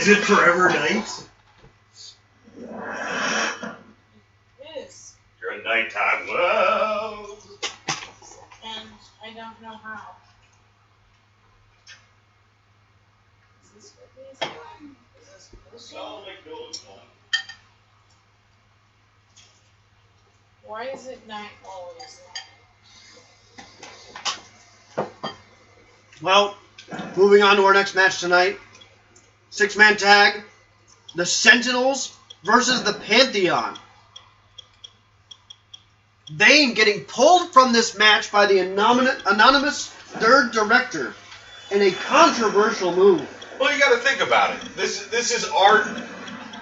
Is it forever night? It is. You're a nighttime world. And I don't know how. Is this what it is? Is this bullshit? Why is it night always? Well, moving on to our next match tonight. 6-man tag. The Sentinels versus the Pantheon. Vane getting pulled from this match by the anonymous third director in a controversial move. Well, you got to think about it. This is our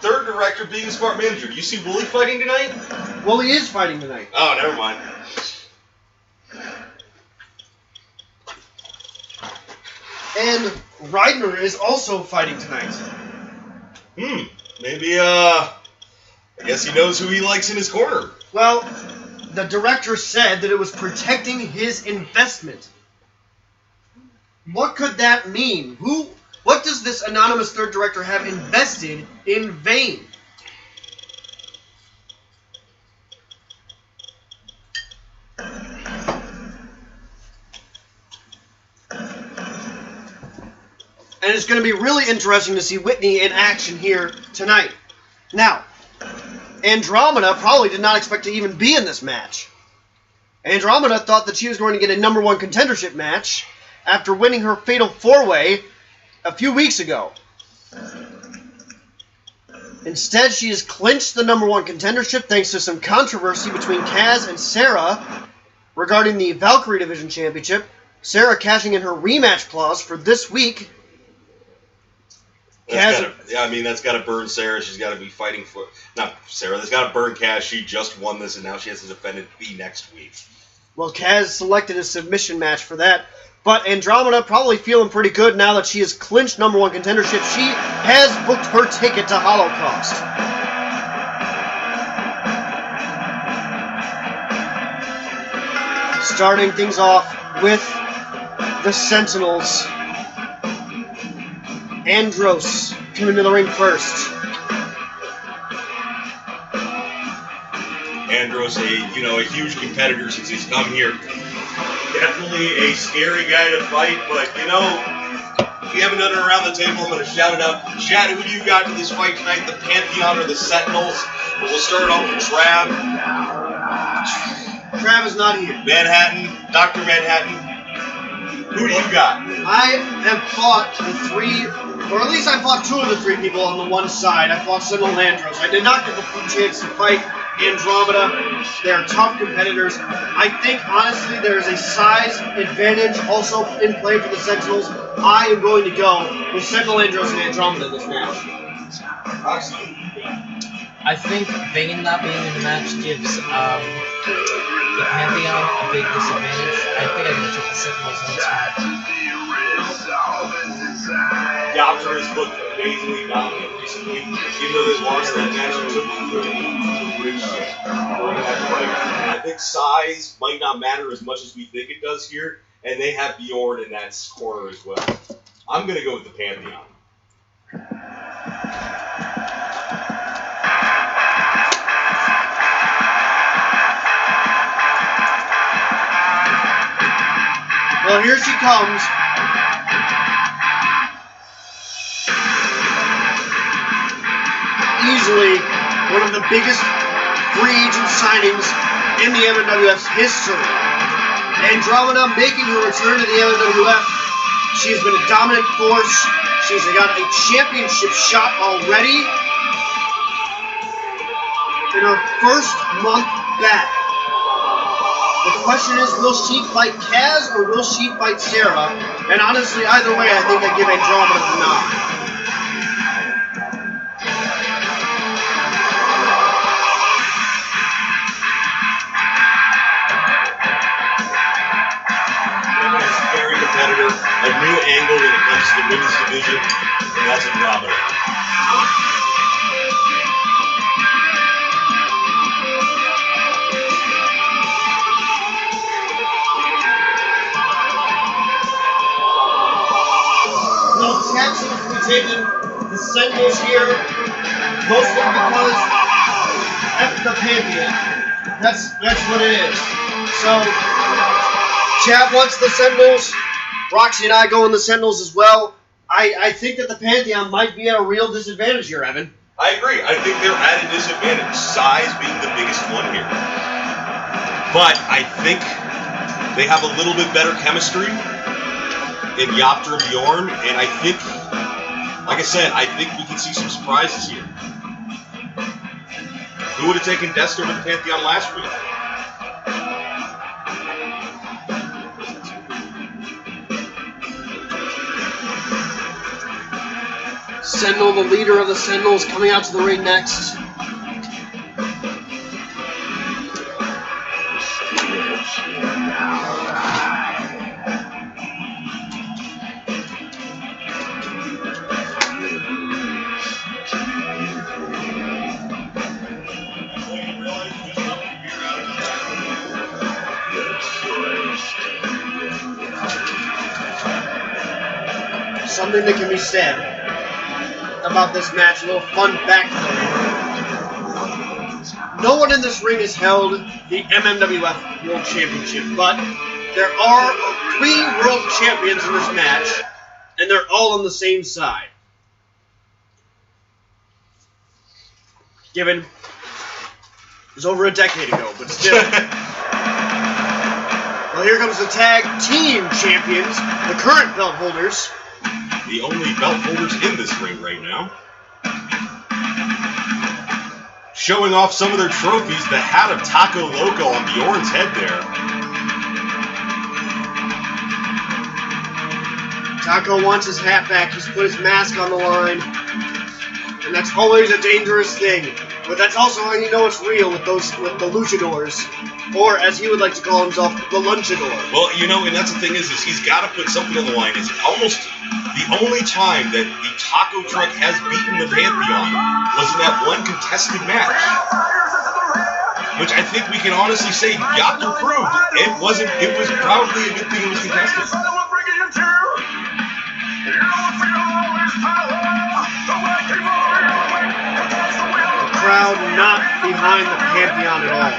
third director being a smart manager. Do you see Wooly fighting tonight? Wooly is fighting tonight. Oh, never mind. And Reidner is also fighting tonight. Maybe, I guess he knows who he likes in his corner. Well, the director said that it was protecting his investment. What could that mean? What does this anonymous third director have invested in Vane? And it's going to be really interesting to see Whitney in action here tonight. Now, Andromeda probably did not expect to even be in this match. Andromeda thought that she was going to get a number 1 contendership match after winning her Fatal 4-Way a few weeks ago. Instead, she has clinched the number 1 contendership thanks to some controversy between Kaz and Sarah regarding the Valkyrie Division Championship. Sarah cashing in her rematch clause for this week. That's got to burn Sarah. She's got to be fighting for... Not Sarah. That's got to burn Kaz. She just won this, and now she has to defend it next week. Well, Kaz selected a submission match for that. But Andromeda probably feeling pretty good now that she has clinched number 1 contendership. She has booked her ticket to Holocaust. Starting things off with the Sentinels. Andros coming to the ring first. Andros, a huge competitor since he's come here. Definitely a scary guy to fight, but if you haven't done it around the table, I'm going to shout it out. Chad, who do you got in this fight tonight? The Pantheon or the Sentinels? But we'll start off with Trav. Trav is not here. Manhattan, Dr. Manhattan. Who do you got? I have fought the 3, or at least I fought 2 of the 3 people on the one side. I fought Sentinel and Andros. I did not get the full chance to fight Andromeda. They are tough competitors. I think, honestly, there is a size advantage also in play for the Sentinels. I am going to go with Sentinel, Andros, and Andromeda in this match. I think Vane not being in the match gives the Pantheon a big disadvantage. I think I'm going to take the Sentinels in this match. Yopter has looked amazingly dominant recently. Even though they lost that match, I think size might not matter as much as we think it does here, and they have Bjorn in that corner as well. I'm going to go with the Pantheon. Well, here she comes. Easily one of the biggest free agent signings in the MMWF's history. Andromeda making her return to the MMWF. She's been a dominant force. She's got a championship shot already in her first month back. The question is, will she fight Kaz or will she fight Sarah? And honestly, either way, I think I give Andromeda the nod. Very competitor, a new angle when it comes to the women's division, and that's Andromeda. No taxes to be taken the Sentinels here, mostly because F the Pantheon. That's what it is. So, Chad wants the Sentinels. Roxy and I go in the Sentinels as well. I think that the Pantheon might be at a real disadvantage here, Evan. I agree. I think they're at a disadvantage, size being the biggest one here. But I think they have a little bit better chemistry in Yopter and Bjorn, and I think, like I said, I think we can see some surprises here. Who would have taken Destro to the Pantheon last week? Sentinel, the leader of the Sentinels, coming out to the ring next. Something that can be said about this match, a little fun fact. No one in this ring has held the MMWF World Championship, but there are 3 world champions in this match, and they're all on the same side. Given, it was over a decade ago, but still. Well, here comes the tag team champions, the current belt holders. The only belt holders in this ring right now. Showing off some of their trophies, the hat of Taco Loco on Bjorn's head there. Taco wants his hat back. He's put his mask on the line. And that's always a dangerous thing. But that's also how you know it's real with the luchadors. Or, as he would like to call himself, the lunchador. Well, you know, and that's the thing is he's got to put something on the line. It's almost the only time that the Taco Truck has beaten the Pantheon was in that one contested match. Which I think we can honestly say Yopter proved. It was probably a good thing it was contested. The crowd not behind the Pantheon at all.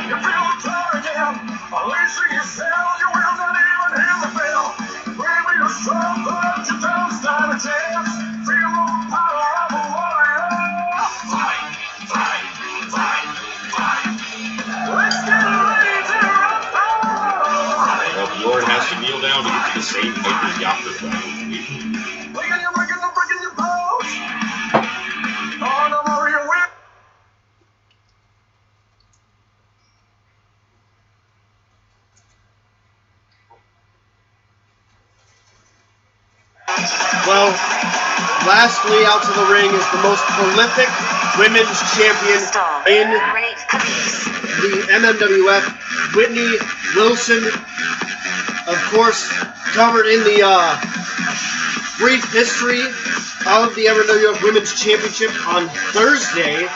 Well, Bjorn has to kneel down to get to the same height as Yopter. Well, lastly out to the ring is the most prolific women's champion in the MMWF, Whitney Wilson. Of course, covered in the brief history of the MMWF Women's Championship on Thursday.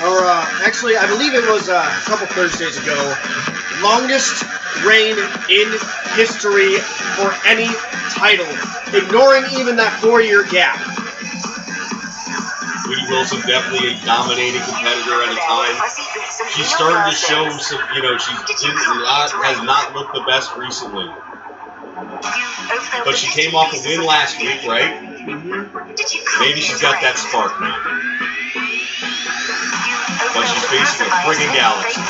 Or actually, I believe it was a couple Thursdays ago. Longest reign in history for any title, ignoring even that 4-year gap. Whitney Wilson definitely a dominating competitor at a time. She's starting to show some, you know, has not looked the best recently. But she came off a win last week, right? Mm-hmm. Maybe she's got that spark now. But she's facing a friggin' Galaxy.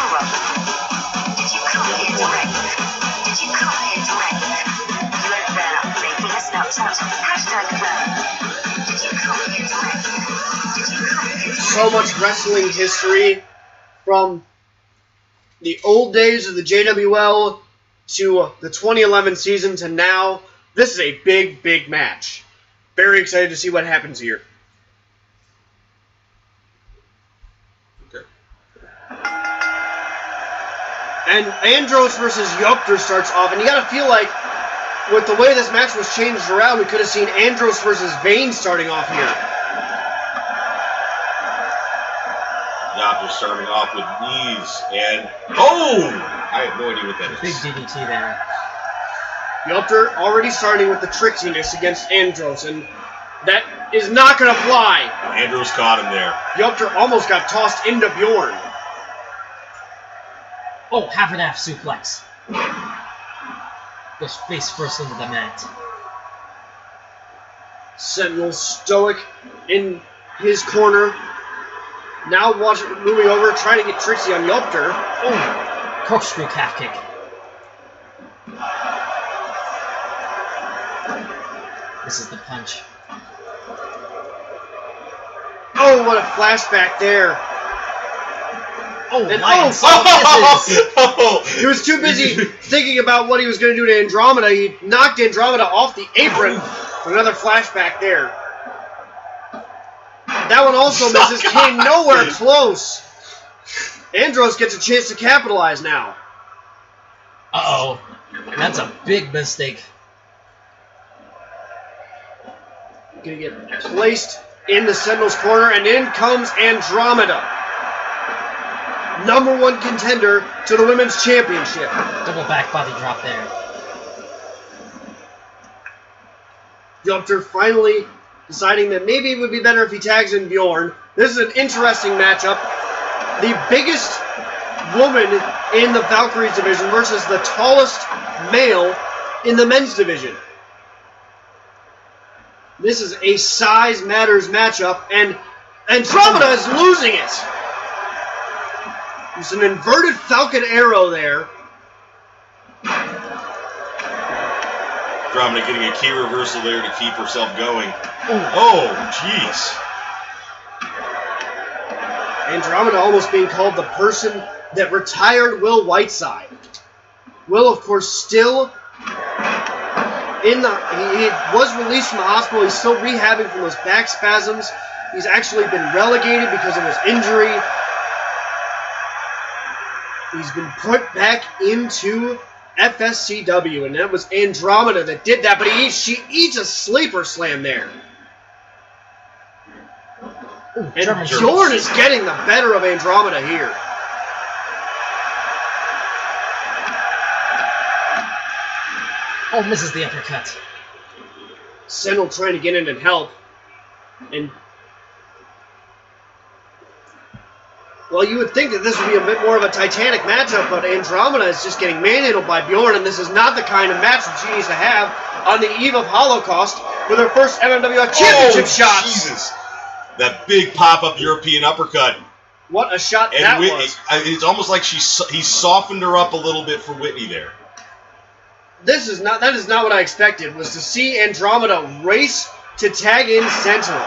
So much wrestling history from the old days of the JWL to the 2011 season to now. This is a big, big match. Very excited to see what happens here. Okay. And Andros versus Yopter starts off, and you gotta feel like with the way this match was changed around, we could have seen Andros versus Vane starting off here. Yopter starting off with knees, and oh! I have no idea what that is. Big DDT there. Yopter already starting with the tricksiness against Andros, and That is not going to fly. Andros caught him there. Yopter almost got tossed into Bjorn. Oh, half and half suplex. Goes face first into the mat. Sentinel stoic in his corner. Now moving over, trying to get Trixie on Yopter. Oh, corkscrew calf kick. This is the punch. Oh, what a flashback there. Oh, And Lion misses. He was too busy thinking about what he was going to do to Andromeda. He knocked Andromeda off the apron. Another flashback there. That one also misses. Came nowhere close. Andros gets a chance to capitalize now. Uh-oh. That's a big mistake. Gonna get placed in the Sentinel's corner, and in comes Andromeda. #1 contender to the Women's Championship. Double back body drop there. Yopter finally deciding that maybe it would be better if he tags in Bjorn. This is an interesting matchup. The biggest woman in the Valkyries division versus the tallest male in the men's division. This is a size matters matchup, and Andromeda is losing it. There's an inverted Falcon arrow there. Andromeda getting a key reversal there to keep herself going. Oh, jeez. Andromeda almost being called the person that retired Will Whiteside. Will, of course, still in the... He was released from the hospital. He's still rehabbing from those back spasms. He's actually been relegated because of his injury. He's been put back into FSCW, and that was Andromeda that did that, but she eats a sleeper slam there. Ooh, And Bjorn is getting the better of Andromeda here. Oh, misses the uppercut. Sentinel trying to get in and help. And well, you would think that this would be a bit more of a titanic matchup, but Andromeda is just getting manhandled by Bjorn, and this is not the kind of match that she needs to have on the eve of Holocaust with her first MMWF championship shot. Jesus. That big pop-up European uppercut. What a shot And that Whitney, was. it's almost like he softened her up a little bit for Whitney there. That is not what I expected, was to see Andromeda race to tag in Sentinel.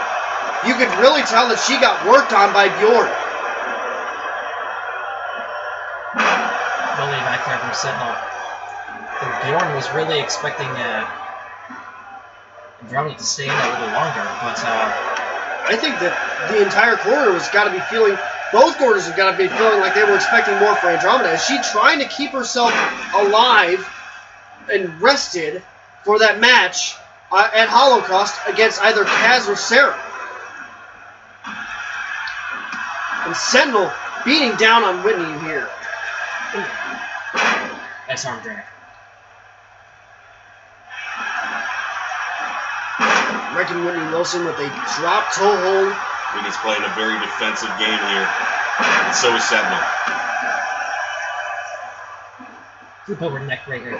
You could really tell that she got worked on by Bjorn. Bully back there from Sentinel. And Bjorn was really expecting Andromeda to stay in a little longer, but I think that the entire corner has got to be feeling, both corners have got to be feeling like they were expecting more for Andromeda. Is she trying to keep herself alive and rested for that match at Holocaust against either Kaz or Sarah? And Sentinel beating down on Whitney here. nice arm drag. Wrecking Whitney Wilson with a drop toe hold. Whitney's playing a very defensive game here. And so is Sentinel. Flip over neck breaker.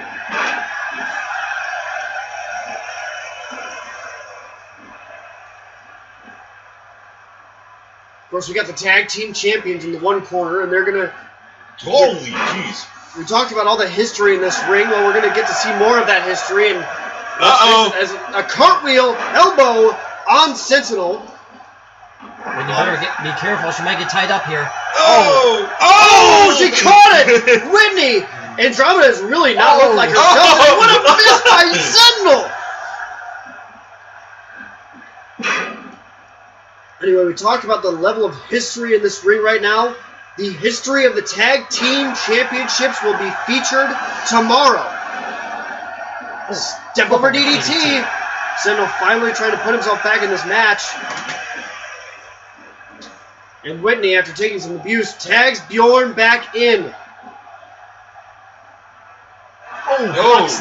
Of course, we got the tag team champions in the one corner, and they're going to... Holy jeez. We talked about all the history in this ring. Well, we're going to get to see more of that history. And as a cartwheel elbow on Sentinel. When you better be careful, she might get tied up here. Oh, she caught it! Whitney! Andromeda has really not looked like herself. And what a miss by Sentinel! Anyway, we talked about the level of history in this ring right now. The history of the Tag Team Championships will be featured tomorrow. Step over DDT. Sentinel finally trying to put himself back in this match. And Whitney, after taking some abuse, tags Bjorn back in. Oh,